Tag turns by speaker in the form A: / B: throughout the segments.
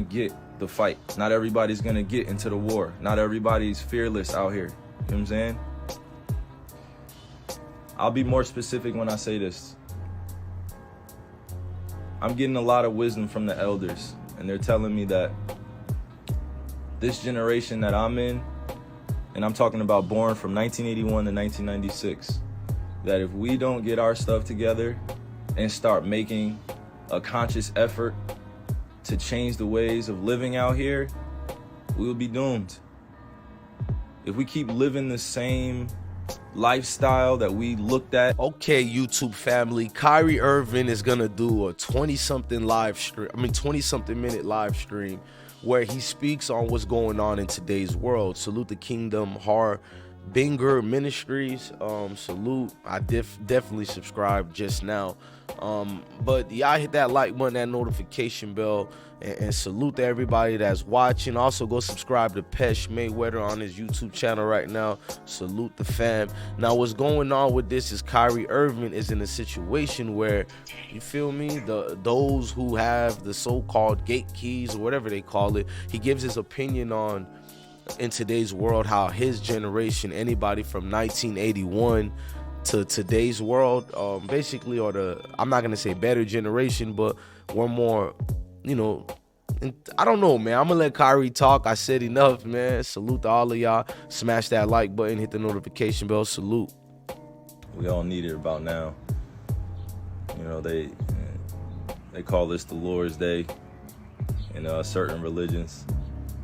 A: gonna get the fight. Not everybody's gonna get into the war. Not everybody's fearless out here. You know what I'm saying? I'll be more specific when I say this. I'm getting a lot of wisdom from the elders, and they're telling me that this generation that I'm in, and I'm talking about born from 1981 to 1996, that if we don't get our stuff together and start making a conscious effort to change the ways of living out here, we will be doomed. If we keep living the same lifestyle that we looked at.
B: Okay, YouTube family, Kyrie Irving is gonna do a 20-something minute live stream where he speaks on what's going on in today's world. Salute the Kingdom Harbinger Ministries. Salute. I definitely subscribed just now. But y'all hit that like button, that notification bell, and salute to everybody that's watching. Also go subscribe to Pesh Mayweather on his YouTube channel right now. Salute the fam. Now what's going on with this is Kyrie Irving is in a situation where, you feel me, those who have the so-called gate keys or whatever they call it, he gives his opinion on, in today's world, how his generation, anybody from 1981 to today's world, basically, or I'm not gonna say better generation, but we're more, you know, I don't know, man. I'm gonna let Kyrie talk. I said enough, man. Salute to all of y'all. Smash that like button, hit the notification bell. Salute.
A: We all need it about now. You know, they call this the Lord's Day in certain religions,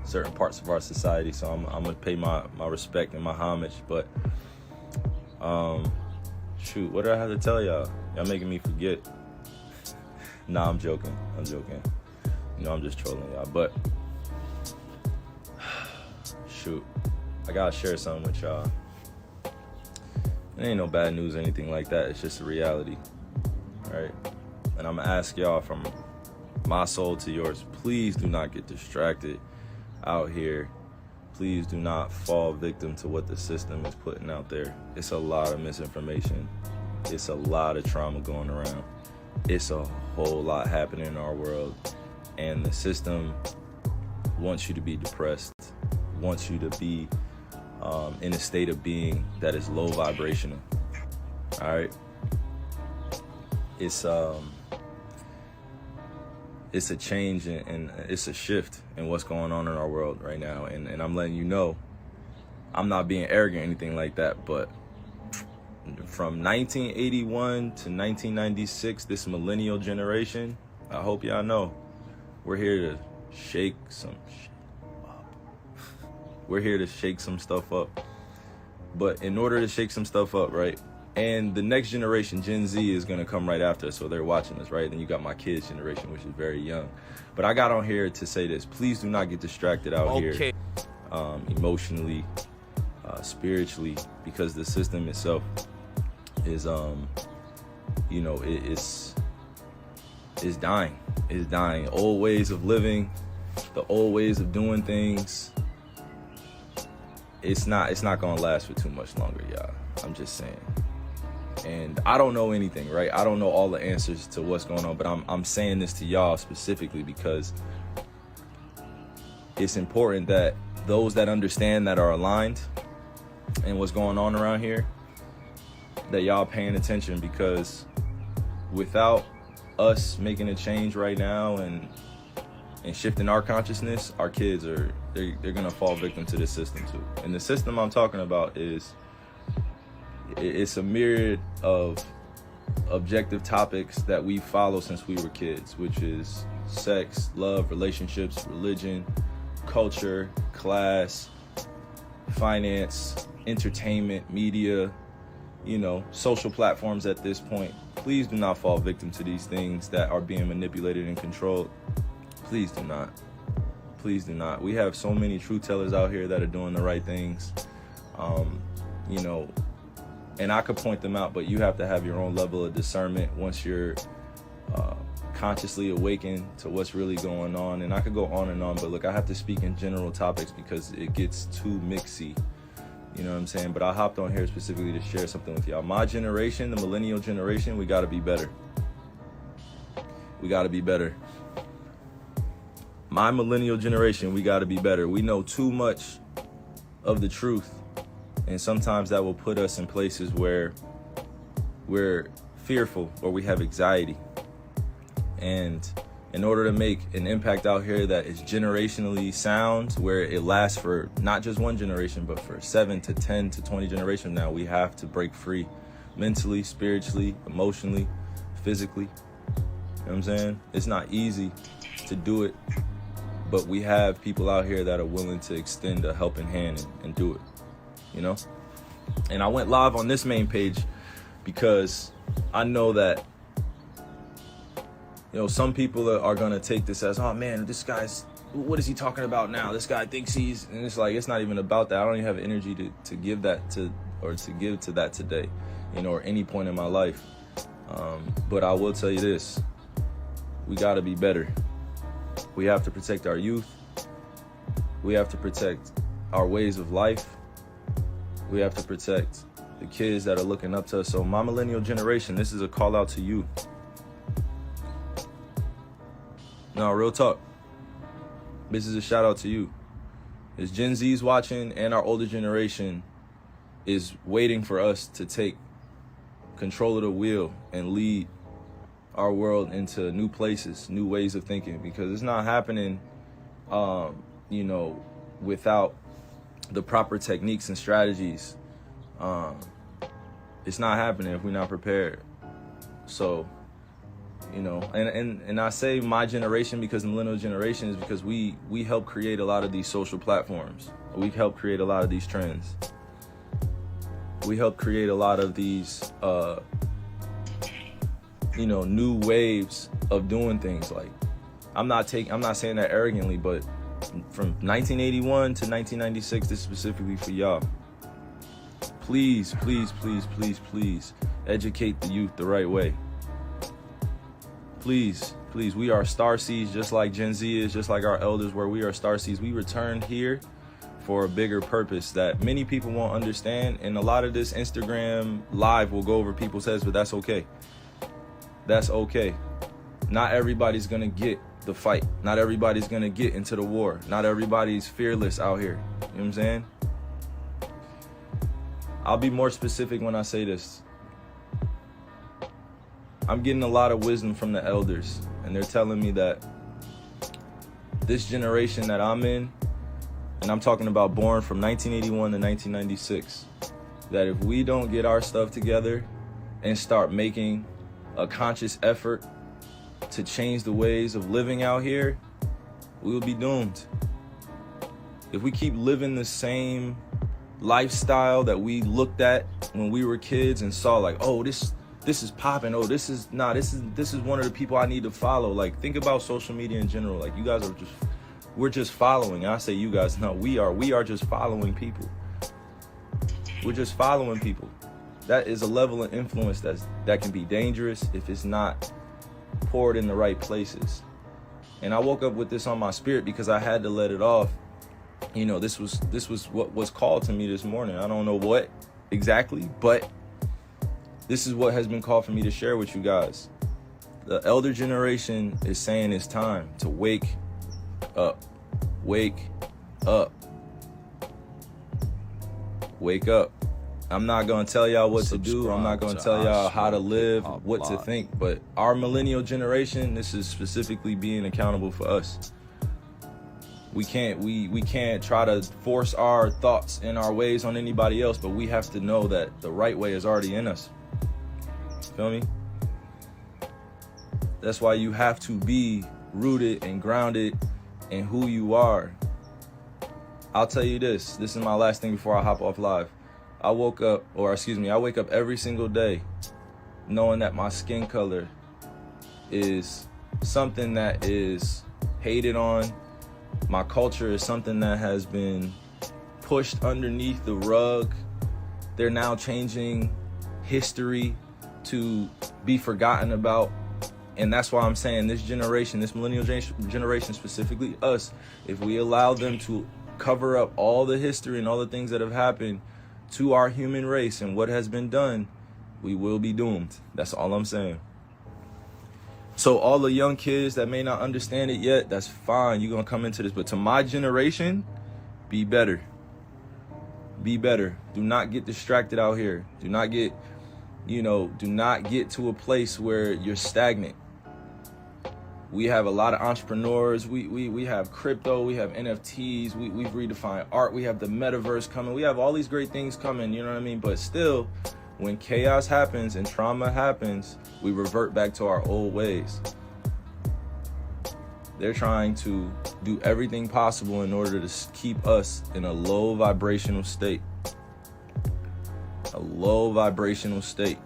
A: certain parts of our society. So I'm gonna pay my respect and my homage. But shoot, what do I have to tell y'all? Y'all making me forget. Nah, I'm joking. You know, I'm just trolling y'all. But shoot, I gotta share something with y'all. It ain't no bad news or anything like that. It's just a reality, right? And I'm gonna ask y'all from my soul to yours, please do not get distracted out here. Please do not fall victim to what the system is putting out there. It's a lot of misinformation. It's a lot of trauma going around. It's a whole lot happening in our world. And the system wants you to be depressed, wants you to be in a state of being that is low vibrational. All right? It's a change and it's a shift in what's going on in our world right now. And I'm letting you know, I'm not being arrogant or anything like that, but from 1981 to 1996, this millennial generation, I hope y'all know, we're here to shake some shit up. We're here to shake some stuff up. But in order to shake some stuff up, right? And the next generation, Gen Z, is going to come right after us, so they're watching us, right? Then you got my kids' generation, which is very young. But I got on here to say this. Please do not get distracted out here emotionally, spiritually, because the system itself is, you know, it's dying. It's dying. Old ways of living, the old ways of doing things, it's not going to last for too much longer, y'all. I'm just saying. And I don't know anything, right? I don't know all the answers to what's going on, but I'm saying this to y'all specifically because it's important that those that understand, that are aligned and what's going on around here, that y'all paying attention, because without us making a change right now and shifting our consciousness, our kids they're gonna fall victim to this system too. And the system I'm talking about it's a myriad of objective topics that we follow since we were kids, which is sex, love, relationships, religion, culture, class, finance, entertainment, media, you know, social platforms at this point. Please do not fall victim to these things that are being manipulated and controlled. Please do not. Please do not. We have so many truth tellers out here that are doing the right things. You know, and I could point them out, but you have to have your own level of discernment once you're consciously awakened to what's really going on. And I could go on and on, but look, I have to speak in general topics because it gets too mixy. You know what I'm saying? But I hopped on here specifically to share something with y'all. My generation, the millennial generation, we got to be better. We got to be better. My millennial generation, we got to be better. We know too much of the truth, and sometimes that will put us in places where we're fearful or we have anxiety. And in order to make an impact out here that is generationally sound, where it lasts for not just one generation, but for 7 to 10 to 20 generations now, we have to break free mentally, spiritually, emotionally, physically. You know what I'm saying? It's not easy to do it, but we have people out here that are willing to extend a helping hand and do it, you know? And I went live on this main page because I know that, you know, some people are gonna take this as, oh man, this guy's, what is he talking about now? This guy thinks he's, and it's like, it's not even about that. I don't even have energy to give that to, or to give to that today, you know, or any point in my life. But I will tell you this, we gotta be better. We have to protect our youth. We have to protect our ways of life. We have to protect the kids that are looking up to us. So my millennial generation, this is a call out to you. No, real talk. This is a shout out to you. As Gen Z's watching and our older generation is waiting for us to take control of the wheel and lead our world into new places, new ways of thinking, because it's not happening, you know, without the proper techniques and strategies. It's not happening if we're not prepared. So, you know, and I say my generation because the millennial generation is because we help create a lot of these social platforms. We help create a lot of these trends. We help create a lot of these, you know, new waves of doing things. Like, I'm not saying that arrogantly, but from 1981 to 1996, this is specifically for y'all. Please, please, please, please, please educate the youth the right way. Please, please, we are starseeds just like Gen Z is, just like our elders were. We are starseeds. We returned here for a bigger purpose that many people won't understand. And a lot of this Instagram live will go over people's heads, but that's okay. That's okay. Not everybody's gonna get the fight. Not everybody's gonna get into the war. Not everybody's fearless out here. You know what I'm saying? I'll be more specific when I say this. I'm getting a lot of wisdom from the elders, and they're telling me that this generation that I'm in, and I'm talking about born from 1981 to 1996, that if we don't get our stuff together and start making a conscious effort to change the ways of living out here, we will be doomed. If we keep living the same lifestyle that we looked at when we were kids and saw like, oh, this is popping. Oh, this is one of the people I need to follow. Like, think about social media in general. Like, you guys are we're just following. I say you guys, no, we are just following people. We're just following people. That is a level of influence that can be dangerous if it's not poured in the right places. And I woke up with this on my spirit because I had to let it off. You know, this was what was called to me this morning. I don't know what exactly, but this is what has been called for me to share with you guys. The elder generation is saying it's time to wake up. Wake up. Wake up. I'm not going to tell y'all what to do. I'm not going to tell y'all how to live, what to think. But our millennial generation, this is specifically being accountable for us. We can't try to force our thoughts and our ways on anybody else, but we have to know that the right way is already in us. Feel me? That's why you have to be rooted and grounded in who you are. I'll tell you this is my last thing before I hop off live. I wake up every single day knowing that my skin color is something that is hated on. My culture is something that has been pushed underneath the rug. They're now changing history to be forgotten about. And that's why I'm saying this generation, this millennial generation, specifically us, if we allow them to cover up all the history and all the things that have happened to our human race and what has been done, we will be doomed. That's all I'm saying. So all the young kids that may not understand it yet, that's fine. You're going to come into this. But to my generation, be better. Be better. Do not get distracted out here. Do not get, do not get to a place where you're stagnant. We have a lot of entrepreneurs. We have crypto. We have NFTs. We've redefined art. We have the metaverse coming. We have all these great things coming, you know what I mean? But still, when chaos happens and trauma happens, we revert back to our old ways. They're trying to do everything possible in order to keep us in a low vibrational state. A low vibrational state.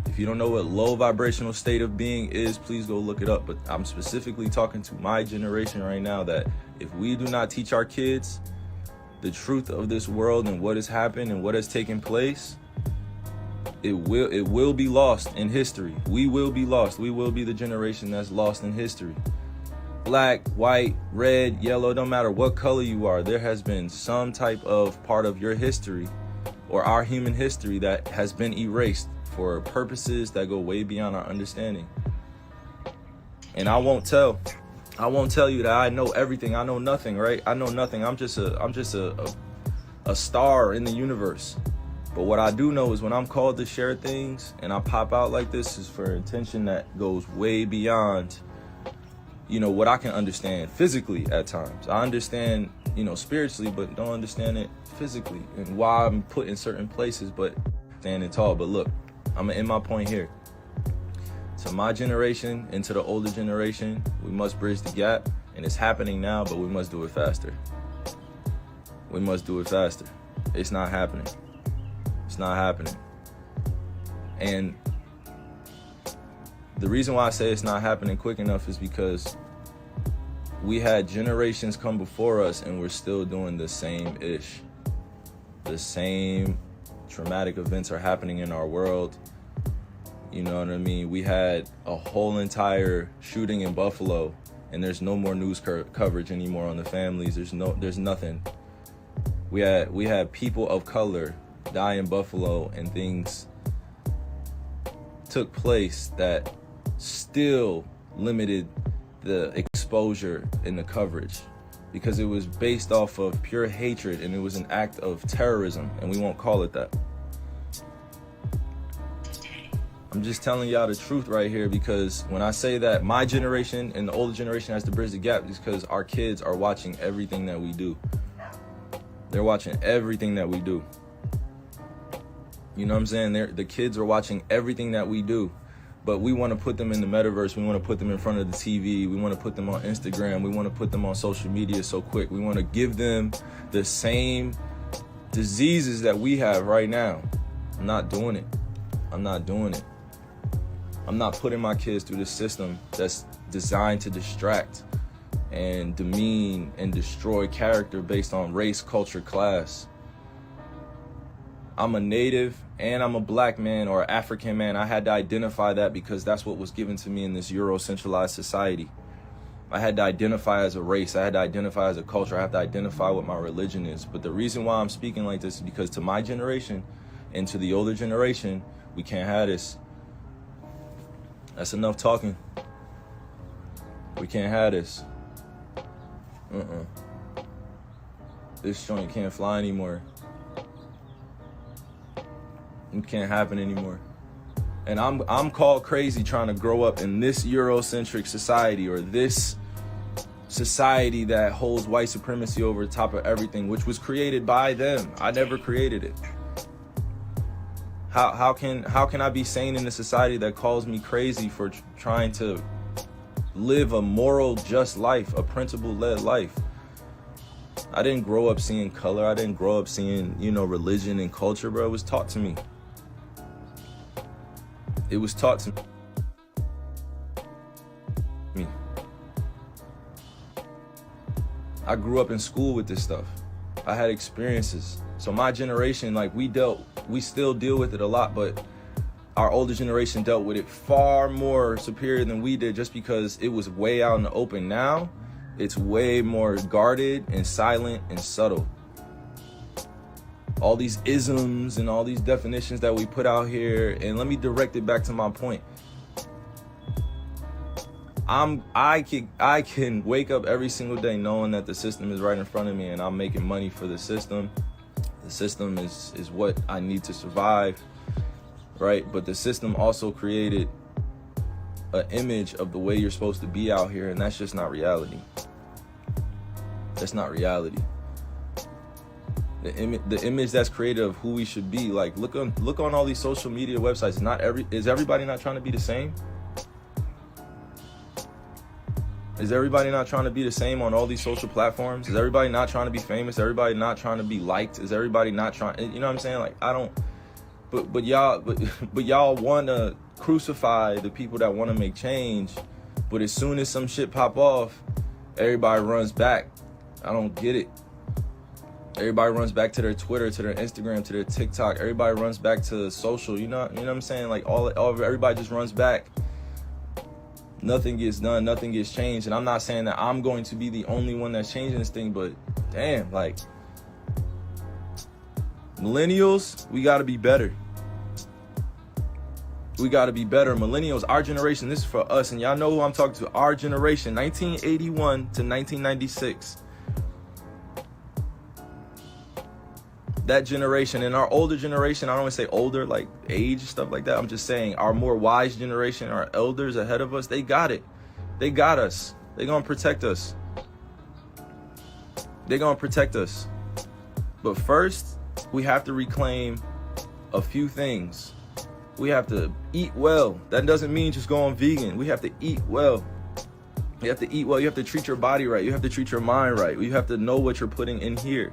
A: If you don't know what low vibrational state of being is, please go look it up. But I'm specifically talking to my generation right now that if we do not teach our kids the truth of this world and what has happened and what has taken place, it will be lost in history. We will be lost. We will be the generation that's lost in history. Black, white, red, yellow, no matter what color you are, there has been some type of part of your history or our human history that has been erased for purposes that go way beyond our understanding. And I won't tell you that I know everything. I know nothing, right? I know nothing. I'm just a star in the universe. But what I do know is when I'm called to share things and I pop out like this is for intention that goes way beyond, what I can understand physically at times. I understand, spiritually, but don't understand it physically and why I'm put in certain places, but standing tall. But look, I'm gonna end my point here. To my generation and to the older generation, we must bridge the gap, and it's happening now, but we must do it faster. We must do it faster. It's not happening. It's not happening. And the reason why I say it's not happening quick enough is because we had generations come before us and we're still doing the same ish. The same traumatic events are happening in our world. You know what I mean? We had a whole entire shooting in Buffalo and there's no more news coverage anymore on the families. There's nothing. We had people of color die in Buffalo and things took place that still limited the exposure in the coverage because it was based off of pure hatred and it was an act of terrorism, and we won't call it that. I'm just telling y'all the truth right here, because when I say that my generation and the older generation has to bridge the gap, it's because our kids are watching everything that we do. They're watching everything that we do. You know what I'm saying? The kids are watching everything that we do. But we want to put them in the metaverse. We want to put them in front of the TV. We want to put them on Instagram. We want to put them on social media so quick. We want to give them the same diseases that we have right now. I'm not doing it. I'm not doing it. I'm not putting my kids through this system that's designed to distract and demean and destroy character based on race, culture, class. I'm a native and I'm a black man or African man. I had to identify that because that's what was given to me in this Euro-centralized society. I had to identify as a race. I had to identify as a culture. I have to identify what my religion is. But the reason why I'm speaking like this is because to my generation and to the older generation, we can't have this. That's enough talking. We can't have this. This joint can't fly anymore. It can't happen anymore. And I'm called crazy trying to grow up in this Eurocentric society, or this society that holds white supremacy over the top of everything, which was created by them. I never created it. How can I be sane in a society that calls me crazy for trying to live a moral, just life, a principle-led life? I didn't grow up seeing color. I didn't grow up seeing, religion and culture, bro. It was taught to me. It was taught to me. I grew up in school with this stuff. I had experiences. So my generation, we still deal with it a lot, but our older generation dealt with it far more superior than we did, just because it was way out in the open. Now, it's way more guarded and silent and subtle. All these isms and all these definitions that we put out here, and let me direct it back to my point. I can wake up every single day knowing that the system is right in front of me and I'm making money for the system. The system is what I need to survive, right? But the system also created an image of the way you're supposed to be out here, and that's just not reality. That's not reality. The image that's created of who we should be, like look on all these social media websites. Is everybody not trying to be the same? Is everybody not trying to be the same on all these social platforms? Is everybody not trying to be famous? Everybody not trying to be liked? Is everybody not trying? You know what I'm saying? Like I don't. But y'all want to crucify the people that want to make change. But as soon as some shit pop off, everybody runs back. I don't get it. Everybody runs back to their Twitter, to their Instagram, to their TikTok. Everybody runs back to social. You know what I'm saying? Like everybody just runs back. Nothing gets done. Nothing gets changed. And I'm not saying that I'm going to be the only one that's changing this thing, but damn, like millennials, we got to be better. We got to be better. Millennials, our generation, this is for us. And y'all know who I'm talking to. Our generation, 1981 to 1996. That generation and our older generation, I don't want to say older, like age, stuff like that. I'm just saying our more wise generation, our elders ahead of us, they got it. They got us. They're going to protect us. They're going to protect us. But first, we have to reclaim a few things. We have to eat well. That doesn't mean just going vegan. We have to eat well. You have to eat well. You have to treat your body right. You have to treat your mind right. You have to know what you're putting in here.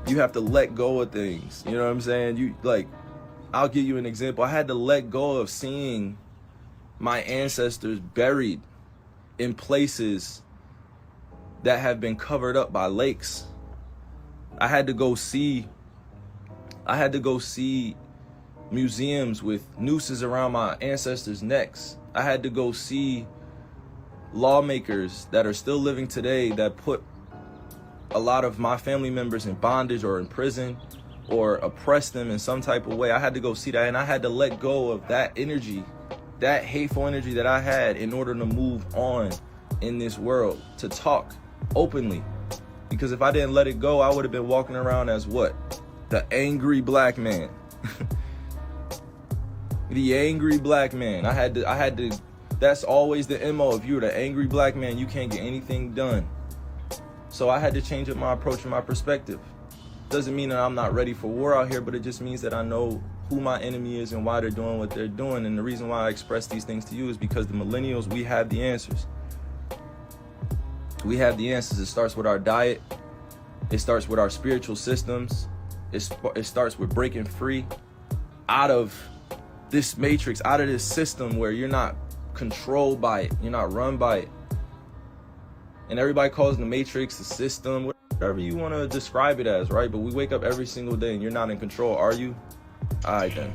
A: You have to let go of things. You know what I'm saying? I'll give you an example. I had to let go of seeing my ancestors buried in places that have been covered up by lakes. I had to go see museums with nooses around my ancestors' necks. I had to go see lawmakers that are still living today that put a lot of my family members in bondage or in prison or oppressed them in some type of way. I had to go see that, and I had to let go of that energy, that hateful energy that I had in order to move on in this world, to talk openly. Because if I didn't let it go, I would have been walking around as what? The angry black man. The angry black man. I had to, that's always the MO. If you're the angry black man, you can't get anything done. So I had to change up my approach and my perspective. Doesn't mean that I'm not ready for war out here, but it just means that I know who my enemy is and why they're doing what they're doing. And the reason why I express these things to you is because the millennials, we have the answers. We have the answers. It starts with our diet. It starts with our spiritual systems. It starts with breaking free out of this matrix, out of this system where you're not controlled by it. You're not run by it. And everybody calls the matrix, the system, whatever you want to describe it as, right? But we wake up every single day and you're not in control, are you? All right, then.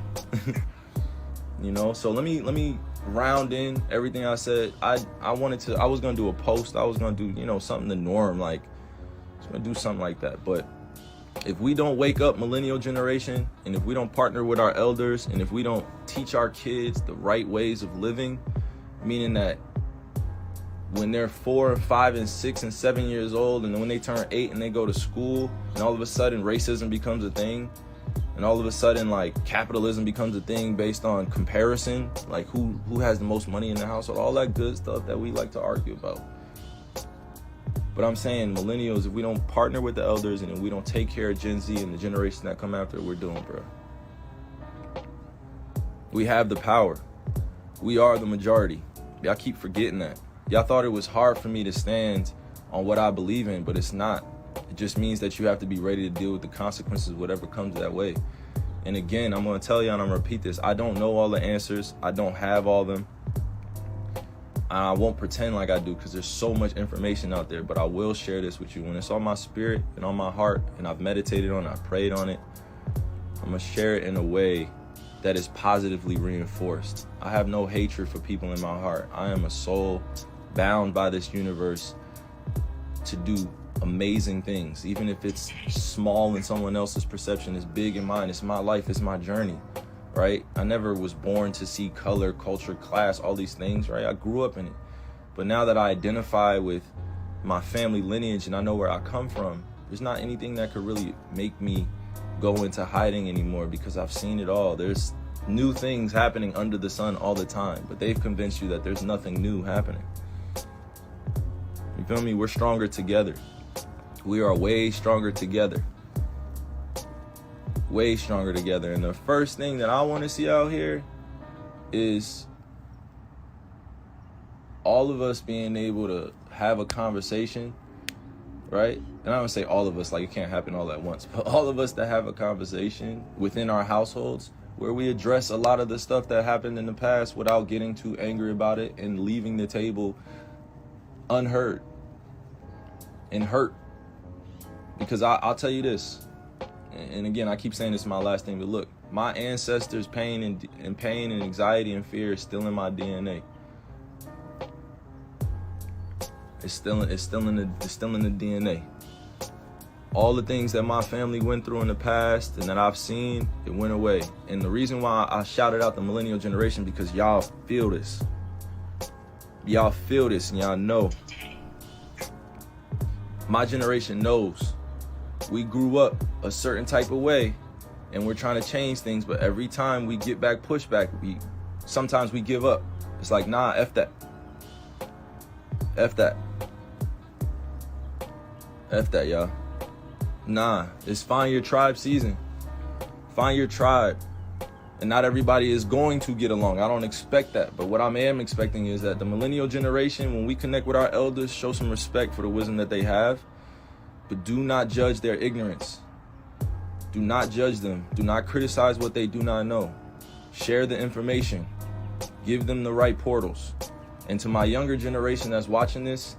A: You know, so let me round in everything I said. I was going to do a post. I was going to do, something the norm. Like, I was going to do something like that. But if we don't wake up, millennial generation, and if we don't partner with our elders, and if we don't teach our kids the right ways of living, meaning that when they're 4 and 5 and 6 and 7 years old, and then when they turn 8 and they go to school, and all of a sudden racism becomes a thing, and all of a sudden like capitalism becomes a thing based on comparison, like who has the most money in the household, all that good stuff that we like to argue about. But I'm saying millennials, if we don't partner with the elders and if we don't take care of Gen Z and the generation that come after, we're doomed, bro. We have the power. We are the majority. Y'all keep forgetting that. Y'all thought it was hard for me to stand on what I believe in, but it's not. It just means that you have to be ready to deal with the consequences, whatever comes that way. And again, I'm going to tell you, and I'm going to repeat this. I don't know all the answers. I don't have all of them. I won't pretend like I do because there's so much information out there, but I will share this with you. When it's on my spirit and on my heart and I've meditated on it, I've prayed on it, I'm going to share it in a way that is positively reinforced. I have no hatred for people in my heart. I am a soul bound by this universe to do amazing things. Even if it's small in someone else's perception, it's big in mine. It's my life, it's my journey, right? I never was born to see color, culture, class, all these things, right? I grew up in it. But now that I identify with my family lineage and I know where I come from, there's not anything that could really make me go into hiding anymore, because I've seen it all. There's new things happening under the sun all the time, but they've convinced you that there's nothing new happening. You feel me? We're stronger together. We are way stronger together. Way stronger together. And the first thing that I want to see out here is all of us being able to have a conversation, right? And I don't say all of us, like it can't happen all at once, but all of us that have a conversation within our households where we address a lot of the stuff that happened in the past without getting too angry about it and leaving the table unheard and hurt. Because I'll tell you this, and again, I keep saying this is my last thing, but look, my ancestors' pain and anxiety and fear is still in my DNA. It's still in the DNA. All the things that my family went through in the past and that I've seen, it went away. And the reason why I shouted out the millennial generation, because y'all feel this. Y'all feel this and y'all know. My generation knows. We grew up a certain type of way and we're trying to change things, but every time we get back pushback, sometimes we give up. It's like, nah, F that. F that. F that, y'all. Nah, it's find your tribe season. Find your tribe. And not everybody is going to get along. I don't expect that. But what I am expecting is that the millennial generation, when we connect with our elders, show some respect for the wisdom that they have. But do not judge their ignorance. Do not judge them. Do not criticize what they do not know. Share the information. Give them the right portals. And to my younger generation that's watching this,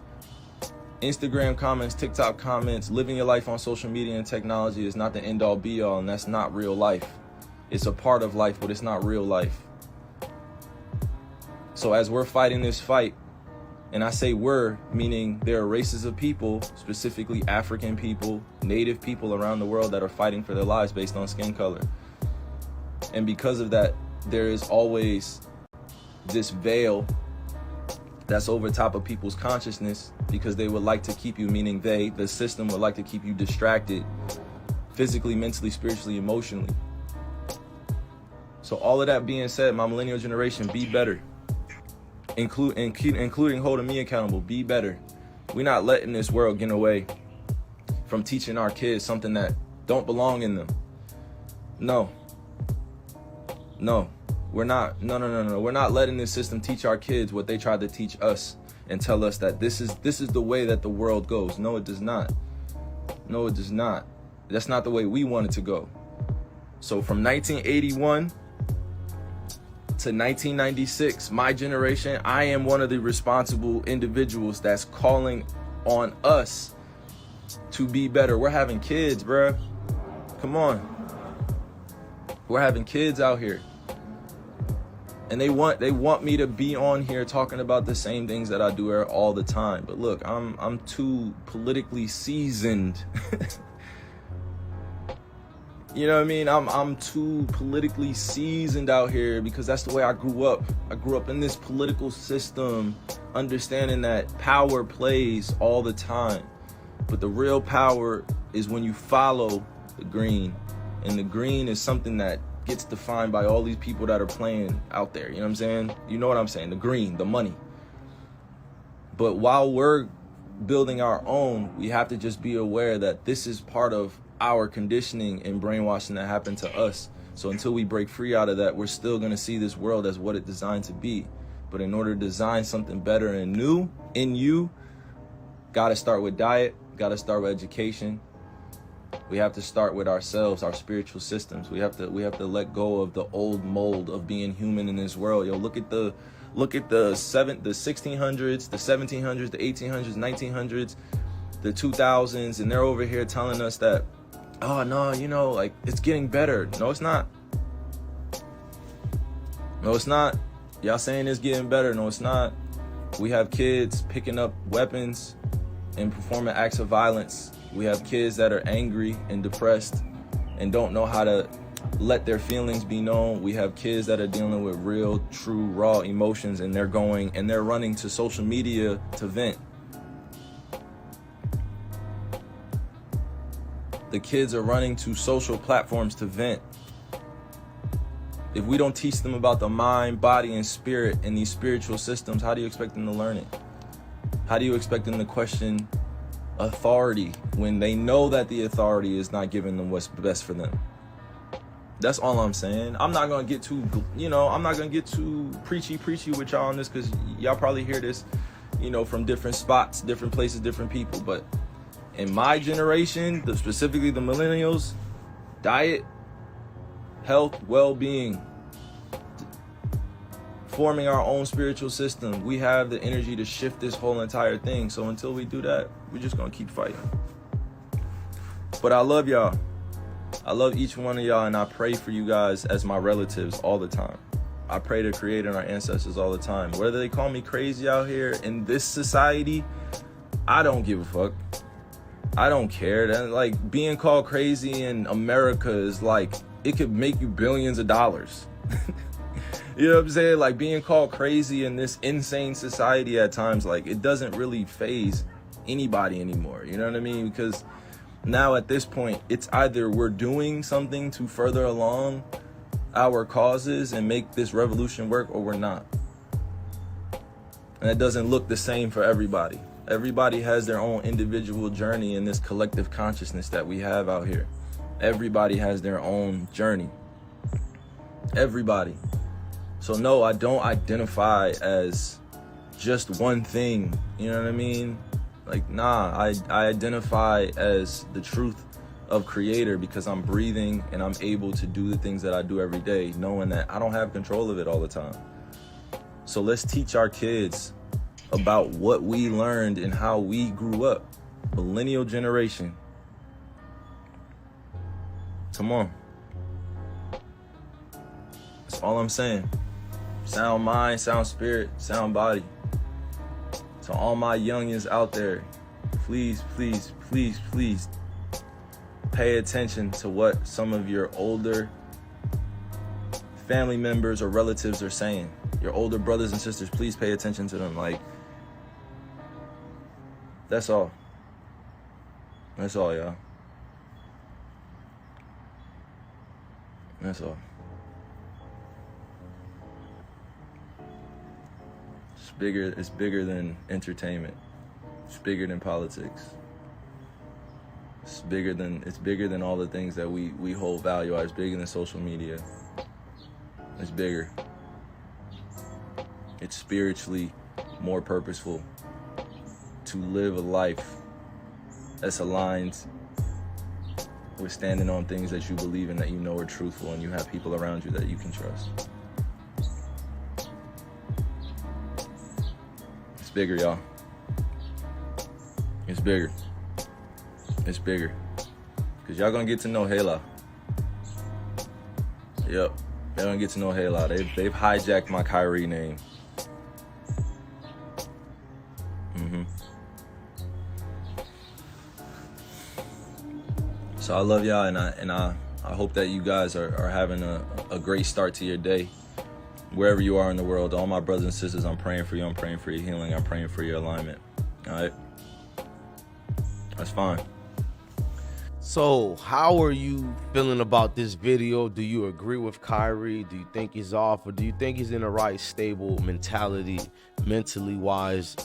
A: Instagram comments, TikTok comments, living your life on social media and technology is not the end all be all, and that's not real life. It's a part of life, but it's not real life. So as we're fighting this fight, and I say we're, meaning there are races of people, specifically African people, native people around the world that are fighting for their lives based on skin color. And because of that, there is always this veil that's over top of people's consciousness, because they would like to keep you, meaning the system would like to keep you distracted physically, mentally, spiritually, emotionally. So all of that being said, my millennial generation, be better. Including holding me accountable, be better. We're not letting this world get away from teaching our kids something that don't belong in them. No, we're not. No. We're not letting this system teach our kids what they tried to teach us and tell us that this is the way that the world goes. No, it does not. No, it does not. That's not the way we want it to go. So from 1981 to 1996, my generation, I am one of the responsible individuals that's calling on us to be better. We're having kids, bruh. Come on. We're having kids out here. And they want me to be on here talking about the same things that I do all the time. But look, I'm too politically seasoned. You know what I mean? I'm too politically seasoned out here because that's the way I grew up. I grew up in this political system, understanding that power plays all the time. But the real power is when you follow the green. And the green is something that gets defined by all these people that are playing out there. You know what I'm saying? You know what I'm saying? The green, the money. But while we're building our own, we have to just be aware that this is part of our conditioning and brainwashing that happened to us. So until we break free out of that, we're still going to see this world as what it's designed to be. But in order to design something better and new in you, got to start with diet, got to start with education. We have to start with ourselves, our spiritual systems. We have to let go of the old mold of being human in this world. Yo, look at the 1600s, the 1700s, the 1800s, 1900s, the 2000s, and they're over here telling us that, oh no, you know, like it's getting better. No, it's not. No, it's not. Y'all saying it's getting better. No, it's not. We have kids picking up weapons and performing acts of violence. We have kids that are angry and depressed and don't know how to let their feelings be known. We have kids that are dealing with real, true, raw emotions, and they're running to social media to vent. The kids are running to social platforms to vent. If we don't teach them about the mind, body, and spirit in these spiritual systems, how do you expect them to learn it? How do you expect them to question authority when they know that the authority is not giving them what's best for them? That's all I'm saying. I'm not gonna get too, preachy with y'all on this, because y'all probably hear this, from different spots, different places, different people. But in my generation, specifically the millennials, diet, health, well-being, forming our own spiritual system, we have the energy to shift this whole entire thing. So until we do that, we're just gonna keep fighting. But I love y'all. I love each one of y'all, and I pray for you guys as my relatives all the time. I pray to Creator and our ancestors all the time. Whether they call me crazy out here in this society, I don't give a fuck. I don't care. That, like, being called crazy in America is like, it could make you billions of dollars. You know what I'm saying? Like, being called crazy in this insane society at times, like, it doesn't really faze anybody anymore. You know what I mean? Because now at this point, it's either we're doing something to further along our causes and make this revolution work, or we're not. And it doesn't look the same for everybody. Everybody has their own individual journey in this collective consciousness that we have out here. Everybody has their own journey. Everybody. So no, I don't identify as just one thing. You know what I mean? Like, nah, I identify as the truth of Creator, because I'm breathing and I'm able to do the things that I do every day, knowing that I don't have control of it all the time. So let's teach our kids about what we learned and how we grew up. Millennial generation. Come on. That's all I'm saying. Sound mind, sound spirit, sound body. To all my youngins out there, please, please, please, please pay attention to what some of your older family members or relatives are saying. Your older brothers and sisters, please pay attention to them. Like, that's all. That's all, y'all. That's all. It's bigger than entertainment. It's bigger than politics. It's bigger than all the things that we hold value. It's bigger than social media. It's bigger. It's spiritually more purposeful to live a life that's aligned with standing on things that you believe in, that you know are truthful, and you have people around you that you can trust. It's bigger, y'all. It's bigger. It's bigger. Because y'all gonna get to know Hela. Yep. Y'all gonna get to know Hela. They've hijacked my Kyrie name. So I love y'all, and I hope that you guys are having a great start to your day, wherever you are in the world. All my brothers and sisters, I'm praying for you. I'm praying for your healing. I'm praying for your alignment. All right? That's fine.
B: So how are you feeling about this video? Do you agree with Kyrie? Do you think he's off, or do you think he's in the right stable mentality, mentally wise,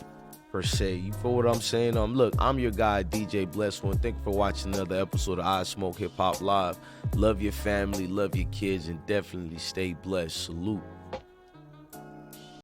B: per se? You feel what I'm saying? Look, I'm your guy, DJ Blessed One. Thank you for watching another episode of I Smoke Hip Hop Live. Love your family, love your kids, and definitely stay blessed. Salute.